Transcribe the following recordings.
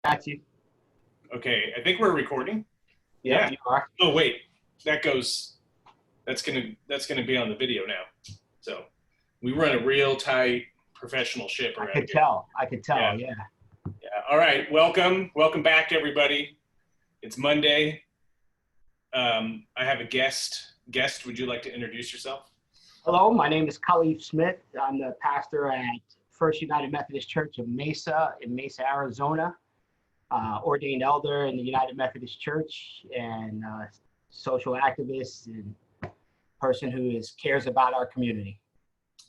Got you. Okay, I think we're recording. Yep, Yeah. you are. Oh wait, that's gonna be on the video now. So we run a real tight professional ship I around could here. tell. I could Yeah. tell. Yeah. Yeah. All right. Welcome back, everybody. It's Monday. I have a guest. Guest, would you like to introduce yourself? Hello, my name is Khalif Smith. I'm the pastor at First United Methodist Church of Mesa in Mesa, Arizona. Ordained elder in the United Methodist Church and social activist and person who cares about our community.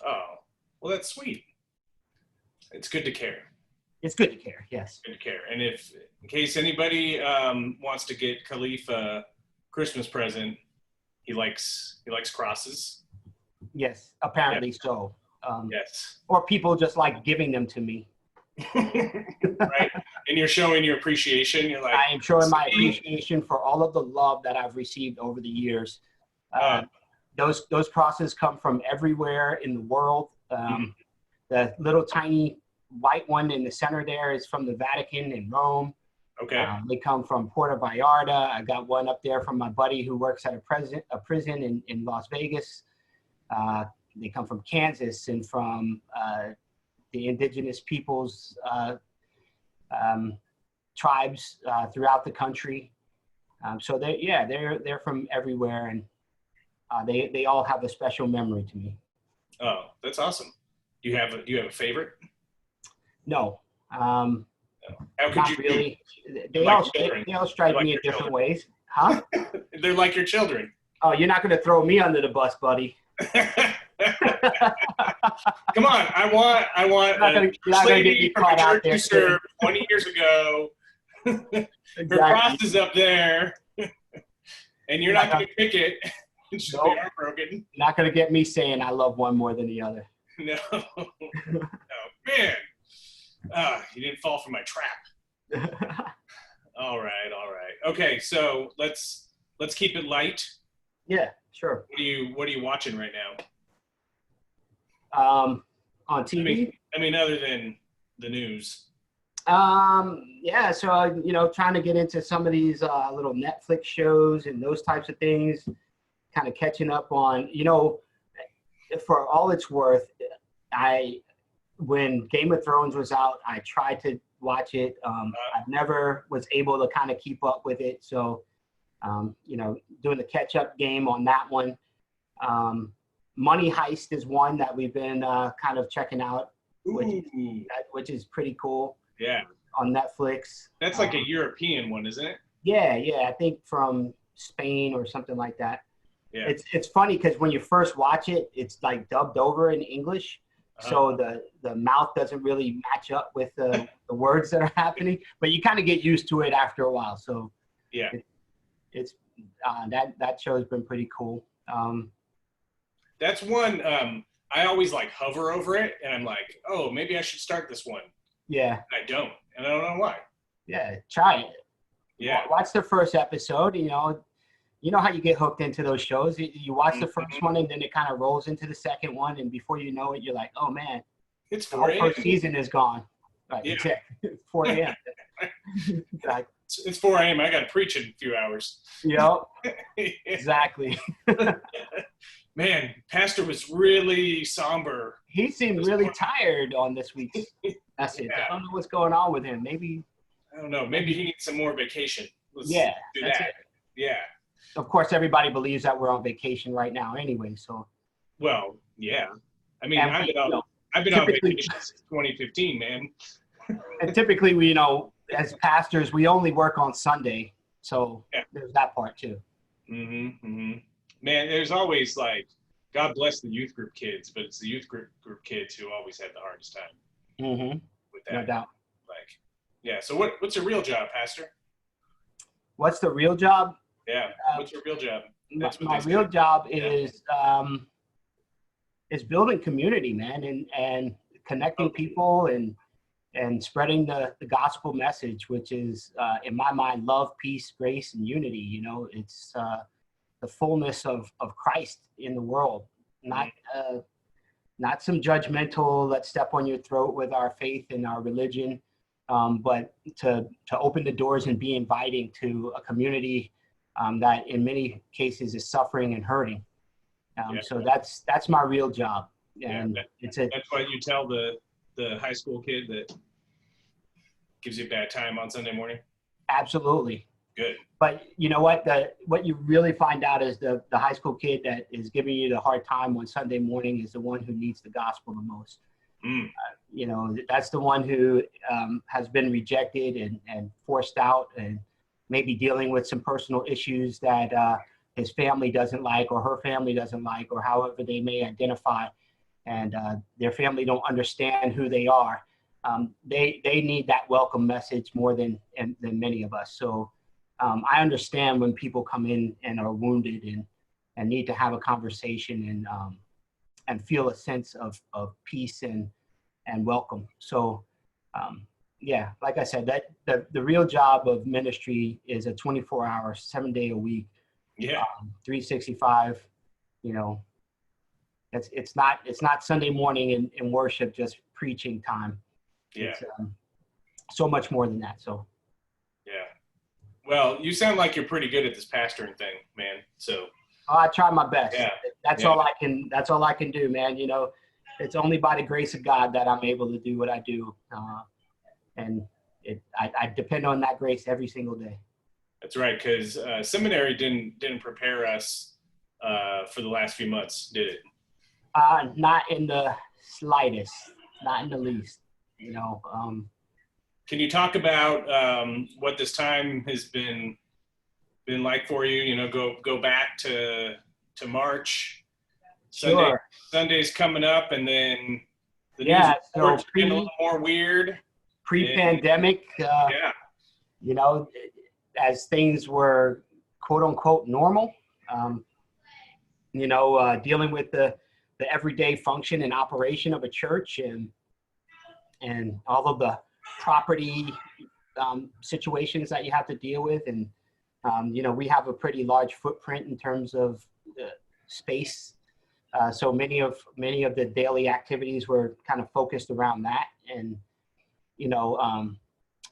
Oh, well, that's sweet. It's good to care. It's good to care. Yes. Good to care. And if, in case anybody wants to get Khalif a Christmas present, he likes crosses. Yes. Apparently so. Yes. Or people just like giving them to me. Right. And you're showing your appreciation. You're like, I am showing my appreciation for all of the love that I've received over the years. Those crosses come from everywhere in the world. The little tiny white one in the center there is from the Vatican in Rome. Okay. They come from Puerto Vallarta. I got one up there from my buddy who works at a prison in Las Vegas. They come from Kansas and from the indigenous peoples tribes throughout the country. So they're from everywhere, and they all have a special memory to me. Oh, that's awesome. Do you have a favorite? No. How could Not you really. They like all strike like me in your different children. ways. Huh? They're like your children. Oh, you're not going to throw me under the bus, buddy. Come on, I want You're not gonna get me from a caught out church there you served 20 years ago. Her Exactly. cross is up there, and you're not going to pick it. She'll Nope. be heartbroken. Not going to get me saying I love one more than the other. No, no, man. You didn't fall for my trap. All right. Okay, so let's keep it light. Yeah, sure. What are you watching right now? On TV? I mean, other than the news. Yeah, so, trying to get into some of these little Netflix shows and those types of things, kind of catching up on, for all it's worth, when Game of Thrones was out, I tried to watch it. I never was able to kind of keep up with it. So, doing the catch-up game on that one. Money Heist is one that we've been kind of checking out, which is pretty cool. Yeah. On Netflix. That's like a European one, isn't it? Yeah, I think from Spain or something like that. Yeah. It's funny because when you first watch it, it's like dubbed over in English. So the mouth doesn't really match up with the words that are happening, but you kind of get used to it after a while. So yeah, it's that show's been pretty cool. That's one I always like hover over it, and I'm like, oh, maybe I should start this one. Yeah. I don't know why. Yeah, try it. Yeah. Watch the first episode. You know how you get hooked into those shows. You watch the first one, and then it kind of rolls into the second one, and before you know it, you're like, oh man, it's the whole first season is gone. Right. Yeah. It's 4 a.m. Like, it's 4 a.m. I got to preach in a few hours. Yep. Exactly. Man, Pastor was really somber. He seemed really tired on this week's message. Yeah. I don't know what's going on with him. Maybe. I don't know. Maybe he needs some more vacation. Let's do that's that. it. Yeah. Of course, everybody believes that we're on vacation right now anyway. So. Well, yeah. I mean, And I've been on vacation since 2015, man. And typically, as pastors, we only work on Sunday. So there's that part too. Man, there's always like, God bless the youth group kids, but it's the youth group kids who always had the hardest time with that. No doubt. Like, yeah. So what's your real job, Pastor? What's the real job? Yeah. What's your real job? My real job is building community, man, and connecting people and spreading the gospel message, which is in my mind, love, peace, grace, and unity. It's the fullness of Christ in the world, not some judgmental, let's step on your throat with our faith and our religion. but to open the doors and be inviting to a community that in many cases is suffering and hurting. So that's my real job. And that's what you tell the high school kid that gives you a bad time on Sunday morning? Absolutely. Good. But you know what? What you really find out is the high school kid that is giving you the hard time on Sunday morning is the one who needs the gospel the most. You know, that's the one who has been rejected and forced out and maybe dealing with some personal issues that his family doesn't like or her family doesn't like, or however they may identify, and their family don't understand who they are. They need that welcome message more than many of us. So I understand when people come in and are wounded and need to have a conversation and feel a sense of peace and welcome. So yeah, like I said, that the real job of ministry is a 24-hour, 7-day a week, 365. You know, it's not Sunday morning in worship, just preaching time. It's so much more than that. So yeah. Well, you sound like you're pretty good at this pastoring thing, man. So I try my best. Yeah. That's all I can do, man. You know, it's only by the grace of God that I'm able to do what I do. And I depend on that grace every single day. That's right, because seminary didn't prepare us for the last few months, did it? Not in the slightest, not in the least. You know. Can you talk about what this time has been like for you? You know, go back to March. Sure. Sunday's coming up, and then the news report's getting a little more weird. Pre-pandemic, you know, as things were quote unquote normal, you know, dealing with the everyday function and operation of a church and all of the property situations that you have to deal with. And, you know, we have a pretty large footprint in terms of space. So many of the daily activities were kind of focused around that. And, you know,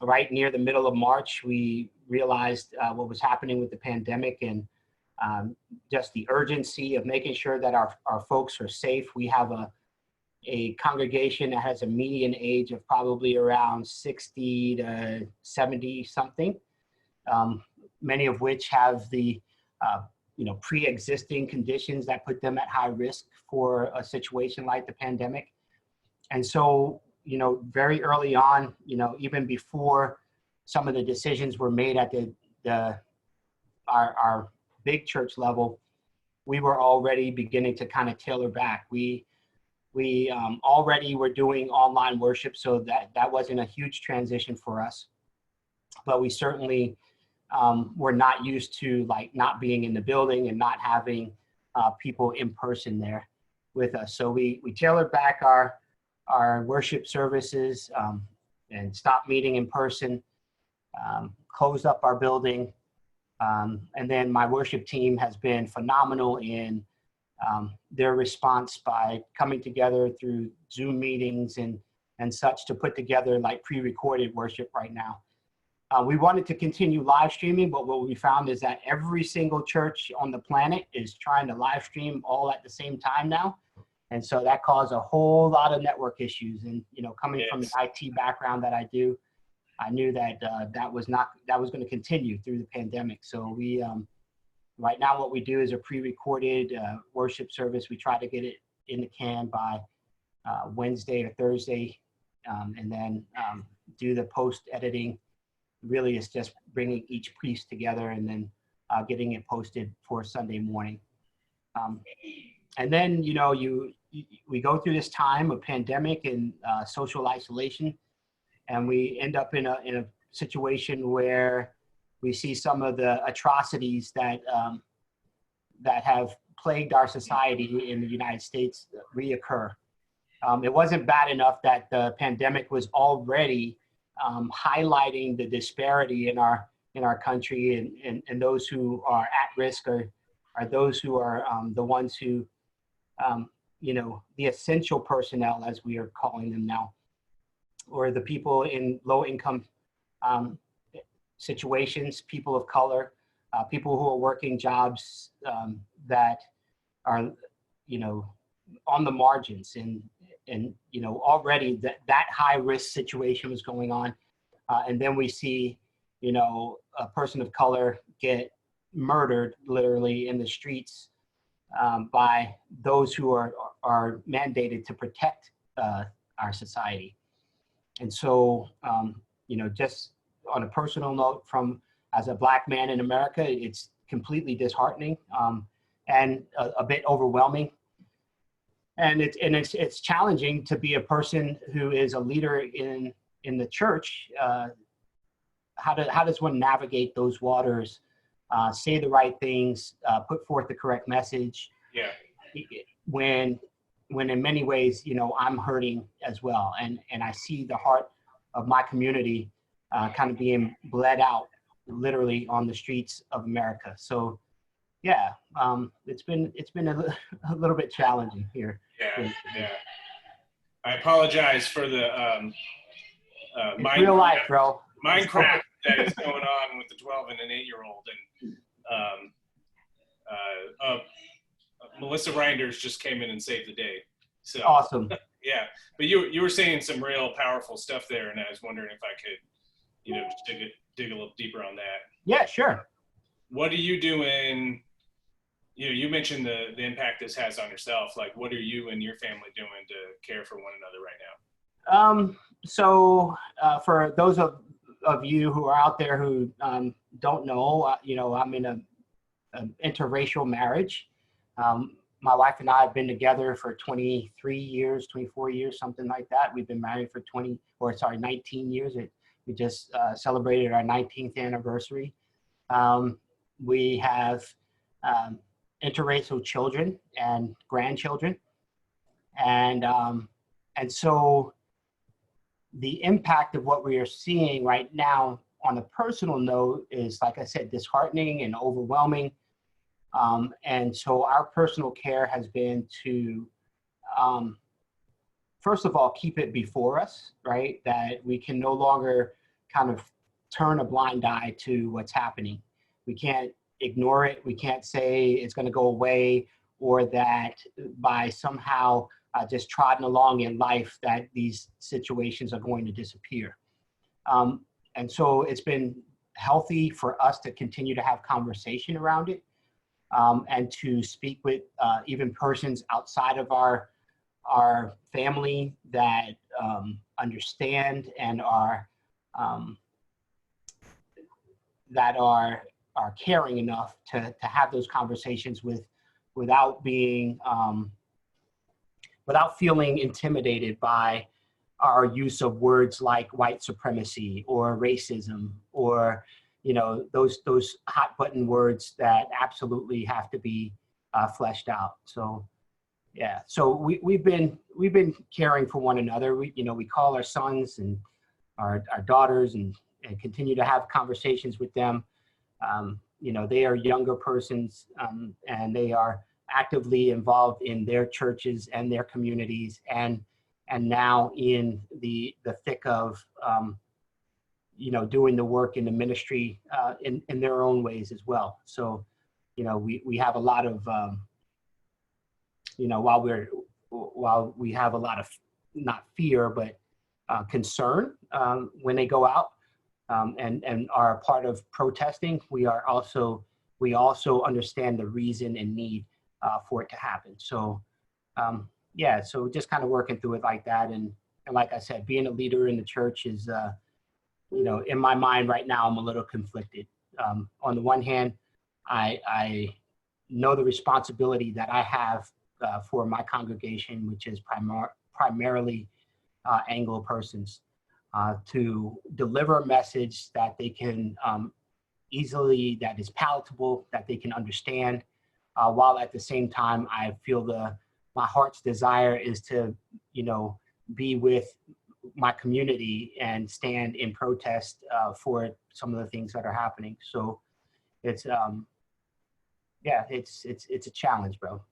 right near the middle of March, we realized what was happening with the pandemic and just the urgency of making sure that our folks are safe. We have a congregation that has a median age of probably around 60 to 70 something, many of which have the you know, pre-existing conditions that put them at high risk for a situation like the pandemic. And so, you know, very early on, you know, even before some of the decisions were made at our big church level, we were already beginning to kind of tailor back. We already were doing online worship, so that wasn't a huge transition for us. But we certainly were not used to like not being in the building and not having people in person there with us. So we tailored back our worship services and stopped meeting in person, closed up our building. And then my worship team has been phenomenal in their response by coming together through Zoom meetings and such to put together like pre-recorded worship right now. We wanted to continue live streaming, but what we found is that every single church on the planet is trying to live stream all at the same time now. And so that caused a whole lot of network issues. And, you know, coming from the IT background that I do, I knew that that was going to continue through the pandemic. So we, right now what we do is a pre-recorded worship service. We try to get it in the can by Wednesday or Thursday, and then do the post editing. Really is just bringing each piece together and then getting it posted for Sunday morning. And then, you know, we go through this time of pandemic and social isolation, and we end up in a situation where we see some of the atrocities that have plagued our society in the United States reoccur. It wasn't bad enough that the pandemic was already highlighting the disparity in our country, and those who are at risk are those who are the ones who, you know, the essential personnel, as we are calling them now. or the people in low income situations, people of color, people who are working jobs that are, you know, on the margins, and you know, already that high risk situation was going on, and then we see, you know, a person of color get murdered literally in the streets by those who are mandated to protect our society. And so, you know, just on a personal note, from as a Black man in America, it's completely disheartening and a bit overwhelming. And it's challenging to be a person who is a leader in the church. How does one navigate those waters, say the right things, put forth the correct message? Yeah. When in many ways, you know, I'm hurting as well, and I see the heart of my community kind of being bled out literally on the streets of America. So yeah, it's been a little bit challenging here. Yeah. I apologize for the real life, bro. Minecraft that is going on with the 12 and an 8-year-old, and Melissa Reinders just came in and saved the day. So awesome. Yeah, but you were saying some real powerful stuff there, and I was wondering if I could, you know, just dig a little deeper on that. Yeah, sure. What are you doing? You know, you mentioned the impact this has on yourself. Like, what are you and your family doing to care for one another right now? So for those of you who are out there who don't know, you know, I'm in an interracial marriage. My wife and I have been together for 23 years, 24 years, something like that. We've been married for 19 years. We just celebrated our 19th anniversary. We have interracial children and grandchildren. And so the impact of what we are seeing right now on a personal note is, like I said, disheartening and overwhelming. And so our personal care has been to, first of all, keep it before us, right? That we can no longer kind of turn a blind eye to what's happening. We can't ignore it. We can't say it's going to go away, or that by somehow just trotting along in life that these situations are going to disappear. And so it's been healthy for us to continue to have conversation around it, and to speak with even persons outside of our family that understand and are caring enough to have those conversations without being without feeling intimidated by our use of words like white supremacy or racism, or, you know, those hot button words that absolutely have to be fleshed out. So yeah, so we've been caring for one another. We call our sons and our daughters and continue to have conversations with them. You know, they are younger persons, and they are actively involved in their churches and their communities, and now in the thick of you know, doing the work in the ministry in their own ways as well. So, you know, we have a lot of you know, while we have a lot of not fear but concern when they go out and are a part of protesting, we also understand the reason and need for it to happen. So yeah, so just kind of working through it like that. And like I said, being a leader in the church is, you know, in my mind right now, I'm a little conflicted. On the one hand, I know the responsibility that I have for my congregation, which is primarily Anglo persons, to deliver a message that they can easily, that is palatable, that they can understand, while at the same time, I feel my heart's desire is to, you know, be with my community and stand in protest for some of the things that are happening. So it's yeah, it's a challenge, bro.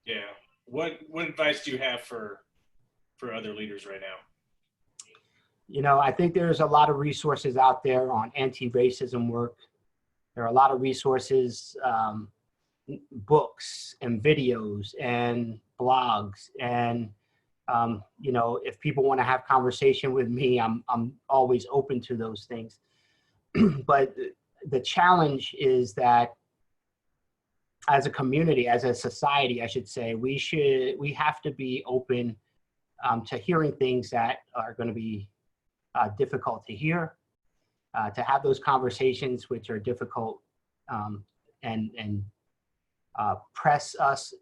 Yeah. What advice do you have for other leaders right now? I think there's a lot of resources out there on anti-racism work. There are a lot of resources, books and videos and blogs. And, if people want to have conversation with me, I'm always open to those things. But the challenge is that as a community, as a society, I should say, we have to be open to hearing things that are going to be difficult to hear, to have those conversations which are difficult, and press us,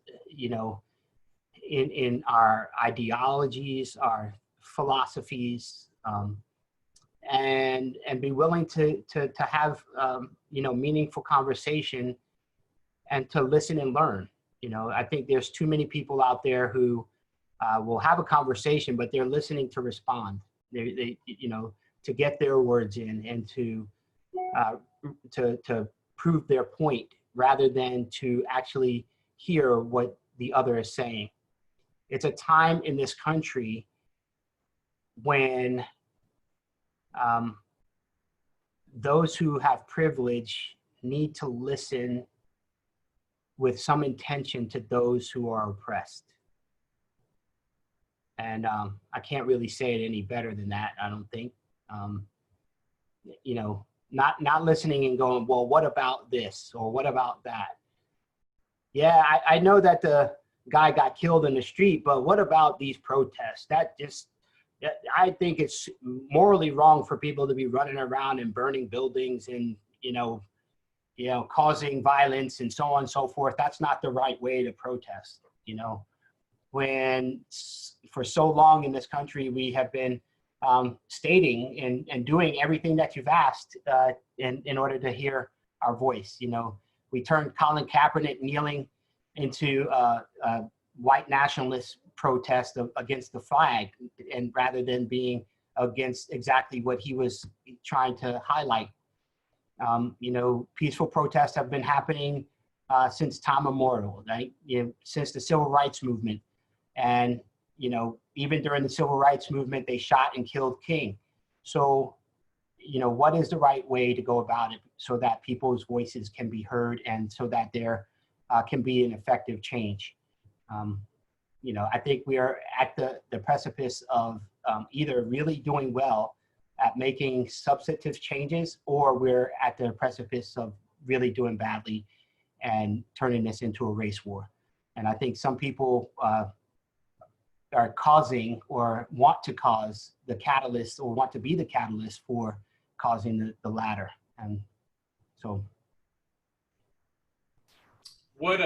in our ideologies, our philosophies, and be willing to have meaningful conversation and to listen and learn. I think there's too many people out there who will have a conversation, but they're listening to respond. They to get their words in and to prove their point rather than to actually hear what the other is saying. It's a time in this country when those who have privilege need to listen with some intention to those who are oppressed. And I can't really say it any better than that, I don't think. Not listening and going, well, what about this? Or what about that? Yeah, I know that the guy got killed in the street, but what about these protests? I think it's morally wrong for people to be running around and burning buildings and, causing violence and so on and so forth. That's not the right way to protest, when for so long in this country, we have been stating and doing everything that you've asked in order to hear our voice. We turned Colin Kaepernick kneeling into a white nationalist protest against the flag, and rather than being against exactly what he was trying to highlight. Peaceful protests have been happening since time immemorial, right? Since the civil rights movement. And, even during the civil rights movement, they shot and killed King. So, what is the right way to go about it so that people's voices can be heard and so that there can be an effective change? I think we are at the precipice of either really doing well at making substantive changes, or we're at the precipice of really doing badly and turning this into a race war. And I think some people are causing or want to cause the catalyst, or want to be the catalyst for causing the latter. And so. What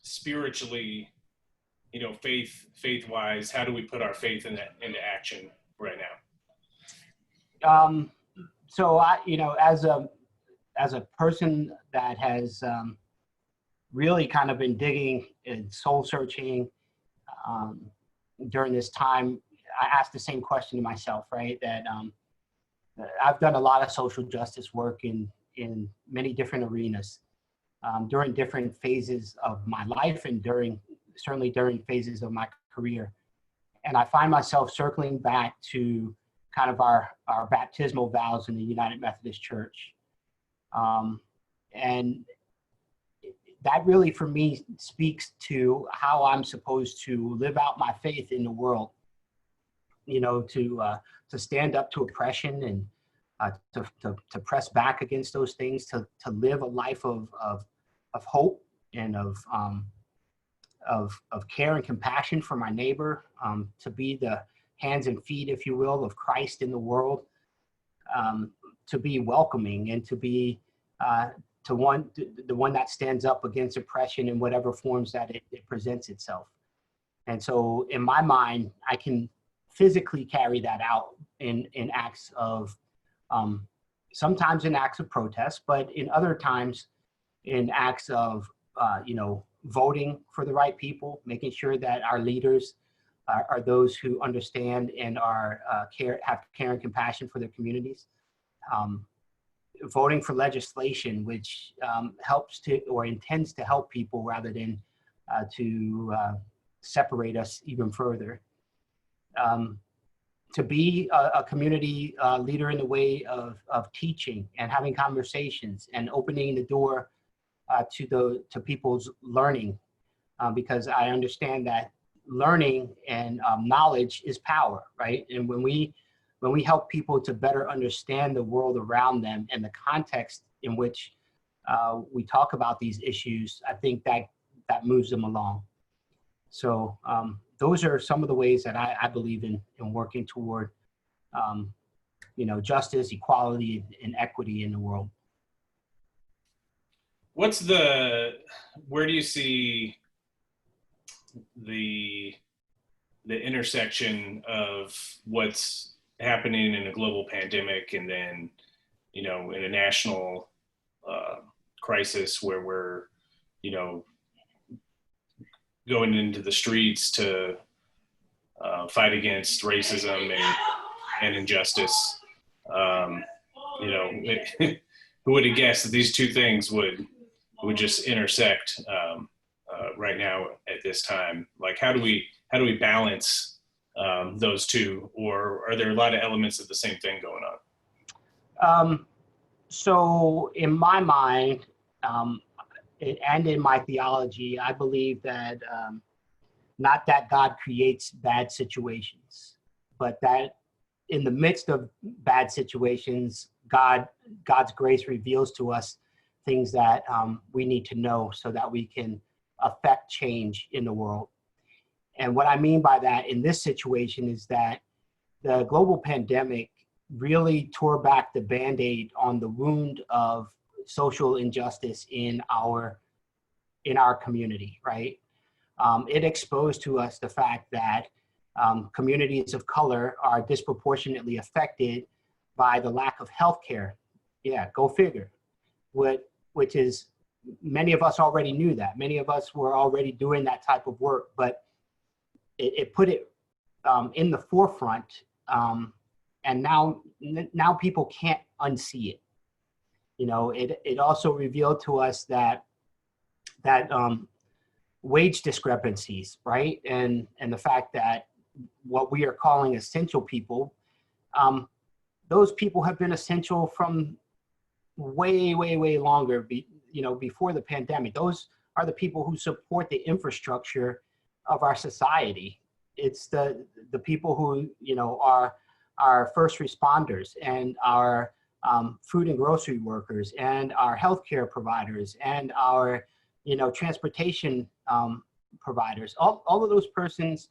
spiritually, faith-wise, how do we put our faith into action right now? So I, as a person that has really kind of been digging and soul searching during this time, I asked the same question to myself, right? That I've done a lot of social justice work in many different arenas during different phases of my life and certainly during phases of my career. And I find myself circling back to kind of our baptismal vows in the United Methodist Church. And that really, for me, speaks to how I'm supposed to live out my faith in the world, to stand up to oppression and to press back against those things, to live a life of hope and of care and compassion for my neighbor, to be the hands and feet, if you will, of Christ in the world, to be welcoming and to be the one that stands up against oppression in whatever forms that it presents itself. And so in my mind, I can physically carry that out in acts of, sometimes in acts of protest, but in other times in acts of, voting for the right people, making sure that our leaders are those who understand and have care and compassion for their communities. Voting for legislation which helps to or intends to help people rather than to separate us even further. to be a community leader in the way of teaching and having conversations and opening the door to people's learning, because I understand that learning and knowledge is power, right? And when we help people to better understand the world around them and the context in which we talk about these issues, I think that moves them along. So those are some of the ways that I believe in working toward, justice, equality, and equity in the world. Where do you see the intersection of what's happening in a global pandemic and then, in a national crisis where we're, going into the streets to fight against racism and injustice? Who would have guessed that these two things would just intersect right now at this time? Like, how do we balance those two, or are there a lot of elements of the same thing going on? So in my mind, and in my theology, I believe that not that God creates bad situations, but that in the midst of bad situations, God's grace reveals to us things that we need to know so that we can affect change in the world. And what I mean by that in this situation is that the global pandemic really tore back the Band-Aid on the wound of social injustice in our community, right? It exposed to us the fact that communities of color are disproportionately affected by the lack of health care. Yeah, go figure. Which is, many of us already knew that. Many of us were already doing that type of work, but it put it in the forefront, and now people can't unsee it. It also revealed to us that wage discrepancies, right? And the fact that what we are calling essential people, those people have been essential from way, way, way longer, before the pandemic. Those are the people who support the infrastructure of our society. It's the people who, are our first responders and our food and grocery workers and our healthcare providers and our, transportation providers. All of those persons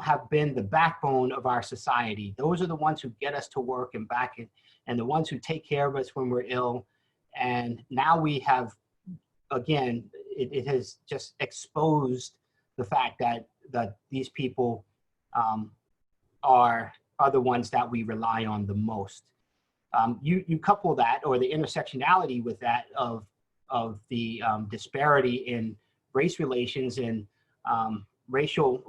have been the backbone of our society. Those are the ones who get us to work and back, and the ones who take care of us when we're ill. And now we have, again, it has just exposed the fact that these people are the ones that we rely on the most. You couple that, or the intersectionality with that, of the disparity in race relations and racial,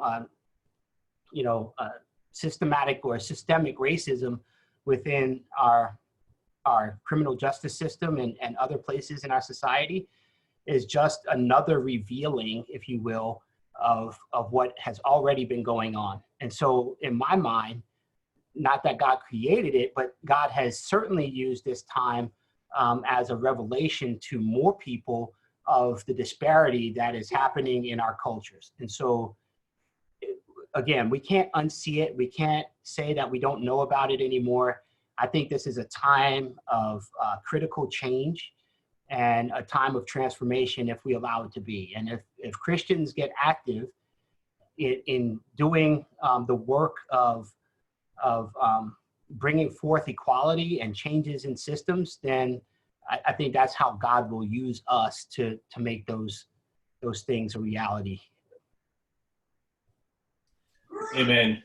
systematic or systemic racism within our criminal justice system and other places in our society, is just another revealing, if you will, of what has already been going on. And so in my mind, not that God created it, but God has certainly used this time as a revelation to more people of the disparity that is happening in our cultures. And so, again, we can't unsee it. We can't say that we don't know about it anymore. I think this is a time of critical change and a time of transformation if we allow it to be. And if Christians get active in doing the work of bringing forth equality and changes in systems, then I think that's how God will use us to make those things a reality. Amen.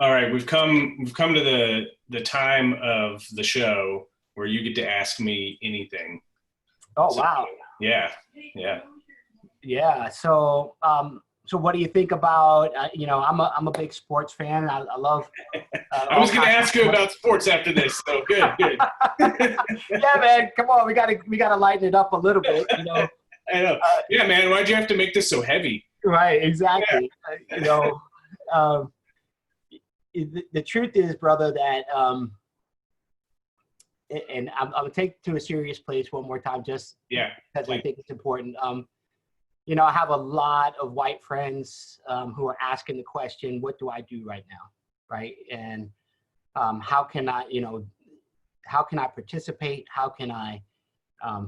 All right, we've come to the time of the show where you get to ask me anything. Oh, wow. Yeah. So, so what do you think about, I'm a big sports fan. I love. I was going to ask you about sports after this. So good. Yeah, man, come on. We gotta lighten it up a little bit, I know. Yeah, man. Why'd you have to make this so heavy? Right. Exactly. the truth is, brother, that and I'm gonna take to a serious place one more time, just because I think it's important. You know, I have a lot of white friends who are asking the question, "What do I do right now?" Right? And how can I, you know, how can I participate? How can I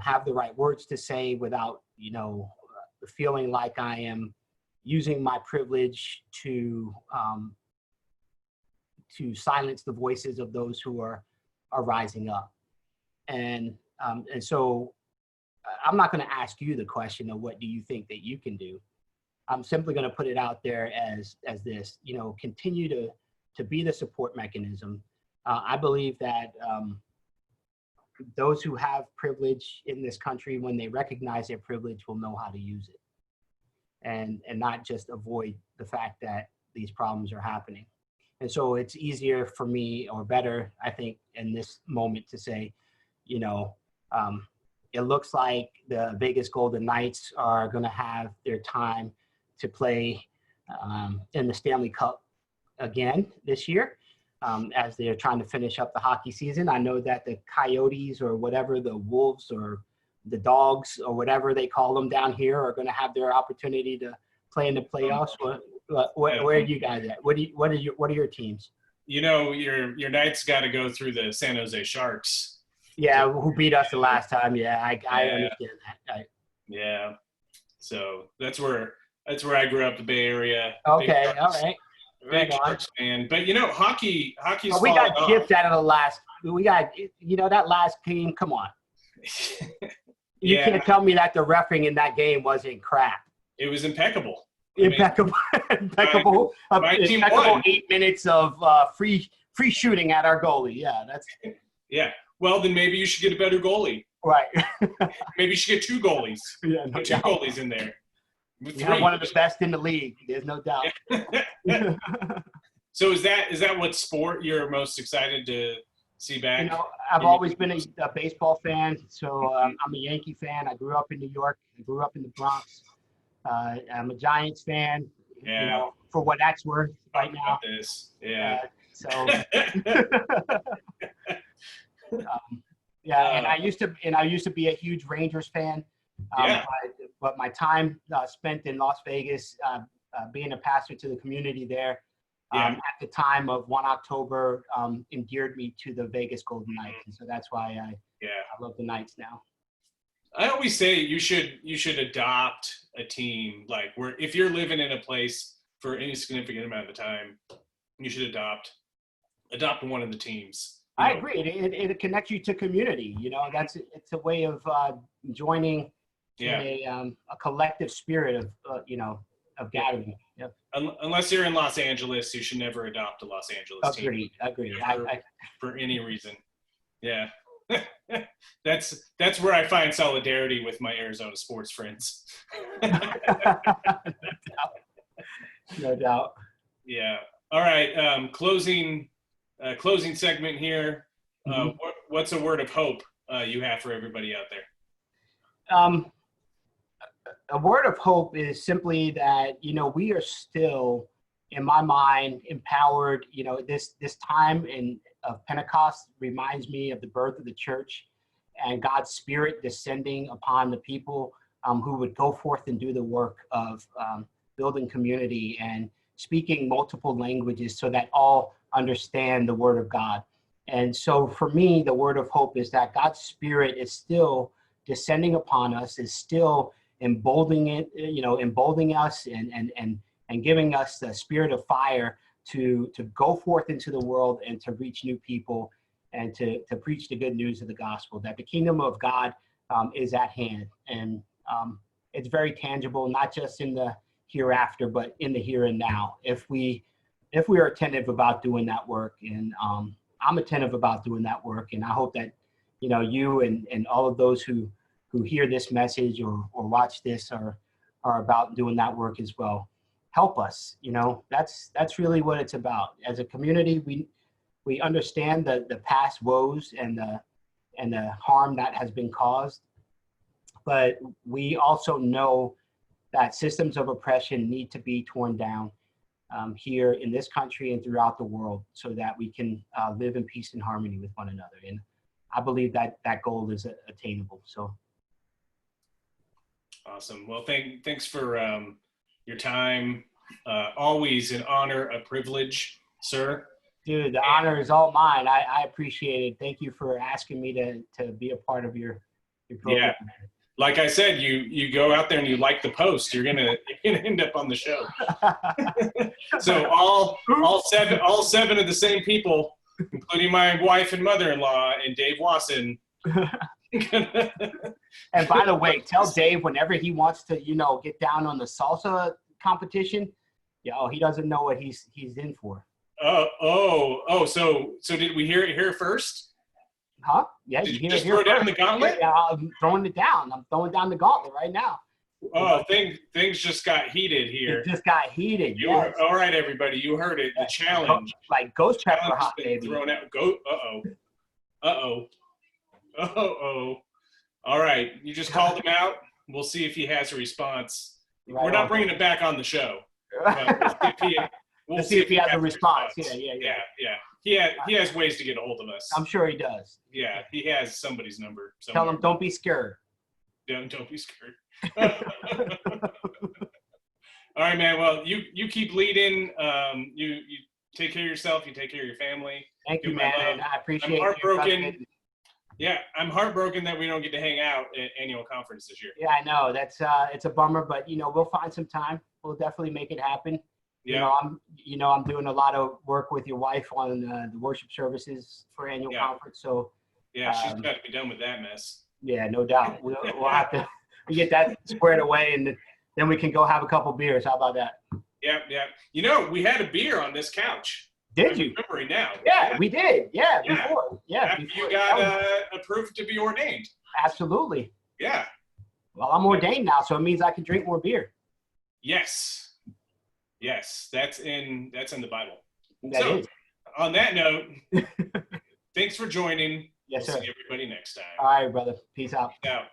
have the right words to say without, you know, feeling like I am using my privilege to silence the voices of those who are rising up. And so I'm not going to ask you the question of what do you think that you can do. I'm simply going to put it out there as this, you know, continue to be the support mechanism. I believe that those who have privilege in this country, when they recognize their privilege, will know how to use it, and not just avoid the fact that these problems are happening. And so it's easier for me, or better, I think, in this moment to say, you know, it looks like the Vegas Golden Knights are going to have their time to play in the Stanley Cup again this year, as they're trying to finish up the hockey season. I know that the Coyotes, or whatever, the Wolves or the Dogs or whatever they call them down here, are going to have their opportunity to play in the playoffs. Where are you guys at? What are your teams? You know, your Knights got to go through the San Jose Sharks. Yeah, who beat us the last time? Yeah, I understand that. Yeah, so that's where I grew up, the Bay Area. Okay, all right. Big Sharks fan, but you know, hockey's. Well, we got gypped out of the last. We got, you know, that last game. Come on. You can't tell me that the reffing in that game wasn't crap. It was impeccable. Impeccable. Impeccable. My team impeccable won. 8 minutes of free shooting at our goalie. Yeah, that's. Yeah. Well, then maybe you should get a better goalie. Right. Maybe you should get two goalies. Yeah, no Put two doubt. goalies in there. We have one of the best in the league. There's no doubt. So is that what sport you're most excited to see back? You know, I've always been a baseball fan, so I'm a Yankee fan. I grew up in New York. I grew up in the Bronx. I'm a Giants fan. Yeah. You know, for what that's worth right now. Yeah. And I used to be a huge Rangers fan. But my time spent in Las Vegas, being a pastor to the community there, at the time of 1 October, endeared me to the Vegas Golden Knights, and so that's why I love the Knights now. I always say you should adopt a team, like where if you're living in a place for any significant amount of time, you should adopt one of the teams. I agree. It connects you to community. You know, it's a way of joining a collective spirit of gathering. Yeah. Unless you're in Los Angeles, you should never adopt a Los Angeles team. Agreed. For any reason. Yeah. That's where I find solidarity with my Arizona sports friends. No doubt. Yeah. All right. Closing segment here. What's a word of hope you have for everybody out there? A word of hope is simply that, you know, we are still, in my mind, empowered. You know, this time of Pentecost reminds me of the birth of the church and God's Spirit descending upon the people who would go forth and do the work of building community and speaking multiple languages so that all understand the Word of God. And so for me, the word of hope is that God's Spirit is still descending upon us, is still emboldening us and giving us the spirit of fire to go forth into the world and to reach new people and to preach the good news of the gospel, that the kingdom of God is at hand. And it's very tangible, not just in the hereafter, but in the here and now. If we are attentive about doing that work, and I'm attentive about doing that work, and I hope that, you know, you and all of those who hear this message or watch this are about doing that work as well. Help us. You know, that's really what it's about. As a community, we understand the past woes and the harm that has been caused, but we also know that systems of oppression need to be torn down. here in this country and throughout the world, so that we can live in peace and harmony with one another. And I believe that that goal is attainable. So. Awesome. Well, thanks for your time. Always an honor, a privilege, sir. Dude, the honor is all mine. I appreciate it. Thank you for asking me to be a part of your program. Yeah. Like I said, you go out there and you like the post, you're gonna end up on the show. So all seven of the same people, including my wife and mother-in-law and Dave Wasson. And by the way, tell Dave whenever he wants to, get down on the salsa competition, he doesn't know what he's in for. So did we hear it here first? Huh? Yeah. Did you just throw down the gauntlet? Yeah, I'm throwing it down. I'm throwing down the gauntlet right now. Oh, things just got heated here. It just got heated. All right, everybody, you heard it. The challenge. Like ghost pepper hot, baby. Thrown out. All right, you just called him out. We'll see if he has a response. Right. We're not bringing him back on the show. We'll see if he has a response. Yeah. He has ways to get a hold of us. I'm sure he does. Yeah, he has somebody's number somewhere. Tell him, don't be scared. Don't be scared. All right, man. Well, you keep leading. You take care of yourself. You take care of your family. Thank you, man. And I appreciate I'm heartbroken. Yeah, I'm heartbroken that we don't get to hang out at annual conference this year. Yeah, I know. That's it's a bummer, but we'll find some time. We'll definitely make it happen. Yeah. I'm doing a lot of work with your wife on the worship services for annual conference. So yeah, she's got to be done with that mess. Yeah, no doubt. We'll have to get that squared away, and then we can go have a couple beers. How about that? Yeah. We had a beer on this couch. Did you? Remembering now. Yeah, we did. Yeah, Yeah. before. Yeah, After before. you got approved to be ordained. Absolutely. Yeah. Well, I'm ordained now, so it means I can drink more beer. Yes, that's in the Bible. That is. On that note, thanks for joining. Yes, We'll sir. see everybody next time. All right, brother. Peace out. Peace out.